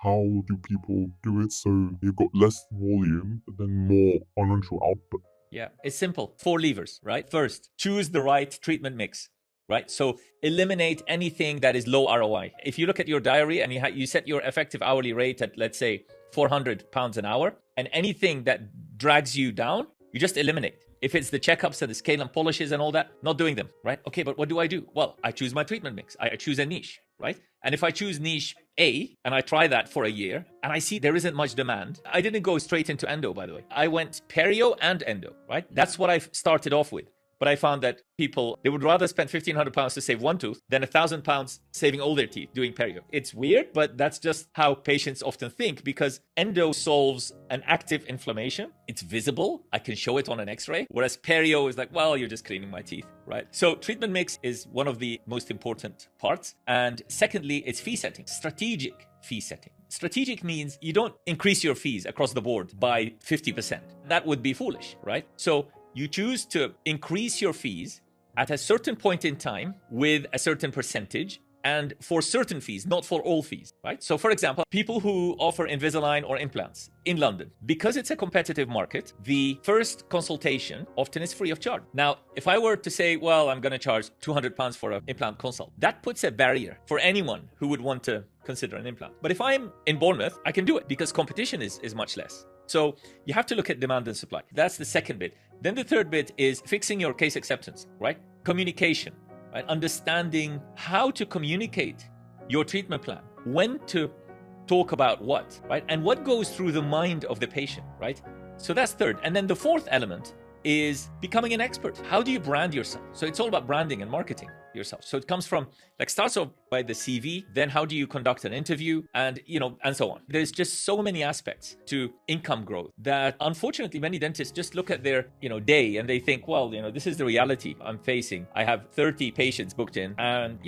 How do people do it so you've got less volume but then more financial output? Yeah, it's simple. 4 levers, right? First, choose the right treatment mix, right? So eliminate anything that is low ROI. If you look at your diary and you set your effective hourly rate at, let's say, £400 an hour, and anything that drags you down, you just eliminate. If it's the checkups and the scale and polishes and all that, not doing them, right? Okay, but what do I do? Well, I choose my treatment mix. I choose a niche, right? And if I choose niche A and I try that for a year and I see there isn't much demand, I didn't go straight into endo, by the way. I went perio and endo, right? That's what I started off with. But I found that people, they would rather spend £1,500 to save one tooth than £1,000 saving all their teeth doing perio. It's weird, but that's just how patients often think, because endo solves an active inflammation. It's visible. I can show it on an x-ray. Whereas perio is like, well, you're just cleaning my teeth, right? So treatment mix is one of the most important parts. And secondly, it's fee setting, strategic fee setting. Strategic means you don't increase your fees across the board by 50%. That would be foolish, right? So you choose to increase your fees at a certain point in time with a certain percentage, and for certain fees, not for all fees, right? So for example, people who offer Invisalign or implants in London, because it's a competitive market, the first consultation often is free of charge. Now, if I were to say, well, I'm going to charge £200 for an implant consult, that puts a barrier for anyone who would want to consider an implant. But if I'm in Bournemouth, I can do it because competition is much less. So you have to look at demand and supply. That's the second bit. Then the third bit is fixing your case acceptance, right? Communication, right? Understanding how to communicate your treatment plan, when to talk about what, right? And what goes through the mind of the patient, right? So that's third. And then the fourth element is becoming an expert. How do you brand yourself? So it's all about branding and marketing yourself. So it comes from, starts off by the CV, then how do you conduct an interview, and and so on. There's just so many aspects to income growth that unfortunately many dentists just look at their day and they think, well, this is the reality I'm facing. I have 30 patients booked in, and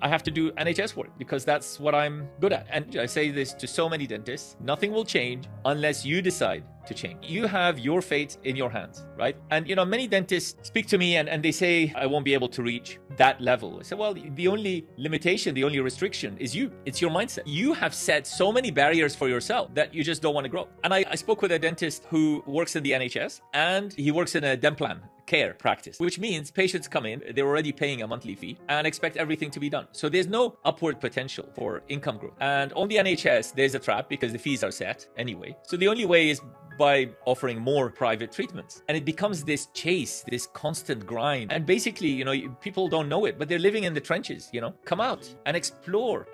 I have to do NHS work because that's what I'm good at. And I say this to so many dentists, nothing will change unless you decide to change. You have your fate in your hands, right? And many dentists speak to me and they say, I won't be able to reach that level. I say, well, the only limitation, the only restriction is you. It's your mindset. You have set so many barriers for yourself that you just don't want to grow. And I spoke with a dentist who works in the NHS, and he works in a Demplan care practice, which means patients come in, they're already paying a monthly fee and expect everything to be done. So there's no upward potential for income growth. And on the NHS, there's a trap because the fees are set anyway. So the only way is by offering more private treatments. And it becomes this chase, this constant grind. And basically, people don't know it, but they're living in the trenches, Come out and explore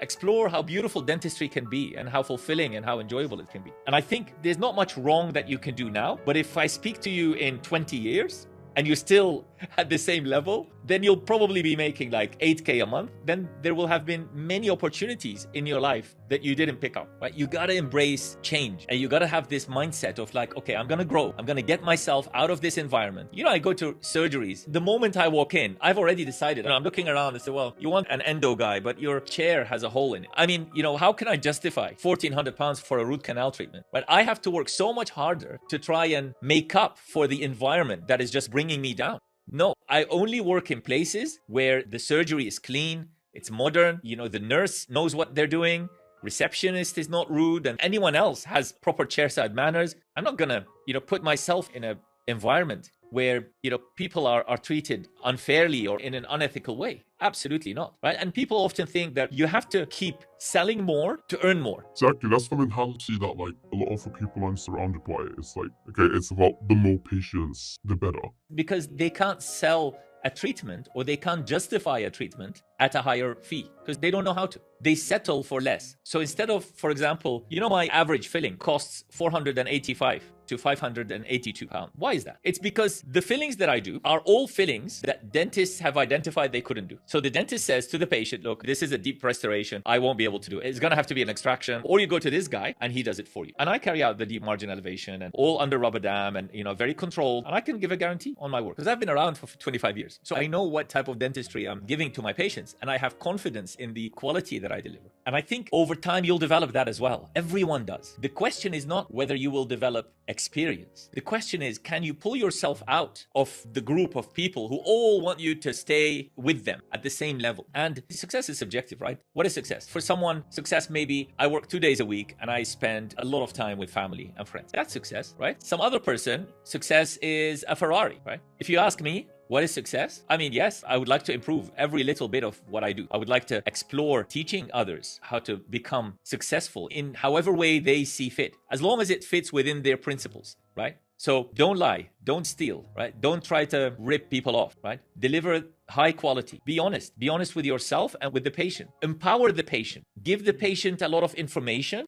how beautiful dentistry can be and how fulfilling and how enjoyable it can be. And I think there's not much wrong that you can do now, but if I speak to you in 20 years, and you're still at the same level, then you'll probably be making like 8K a month. Then there will have been many opportunities in your life that you didn't pick up, right? You gotta embrace change, and you gotta have this mindset of like, okay, I'm gonna grow. I'm gonna get myself out of this environment. I go to surgeries. The moment I walk in, I've already decided, and I'm looking around and say, well, you want an endo guy, but your chair has a hole in it. I mean, how can I justify £1,400 for a root canal treatment? But I have to work so much harder to try and make up for the environment that is just bringing me down. No, I only work in places where the surgery is clean, it's modern, the nurse knows what they're doing, receptionist is not rude, and anyone else has proper chairside manners. I'm not gonna, put myself in an environment where, people are treated unfairly or in an unethical way. Absolutely not, right? And people often think that you have to keep selling more to earn more. Exactly, that's the mentality that a lot of the people I'm surrounded by. It's like, okay, it's about the more patients, the better. Because they can't sell a treatment, or they can't justify a treatment at a higher fee because they don't know how to. They settle for less. So instead of, for example, my average filling costs £485 to £582. Why is that? It's because the fillings that I do are all fillings that dentists have identified they couldn't do. So the dentist says to the patient, look, this is a deep restoration. I won't be able to do it. It's going to have to be an extraction, or you go to this guy and he does it for you. And I carry out the deep margin elevation and all under rubber dam and, very controlled. And I can give a guarantee on my work because I've been around for 25 years. So I know what type of dentistry I'm giving to my patients. confidence, and I have confidence in the quality that I deliver. And I think over time you'll develop that as well. Everyone does. The question is not whether you will develop experience. The question is, can you pull yourself out of the group of people who all want you to stay with them at the same level? And success is subjective, right? What is success? For someone, success maybe I work 2 days a week and I spend a lot of time with family and friends. That's success, right? Some other person, success is a Ferrari, right? If you ask me, what is success? I mean, yes, I would like to improve every little bit of what I do. I would like to explore teaching others how to become successful in however way they see fit, as long as it fits within their principles, right? So don't lie, don't steal, right? Don't try to rip people off, right? Deliver high quality. Be honest with yourself and with the patient. Empower the patient. Give the patient a lot of information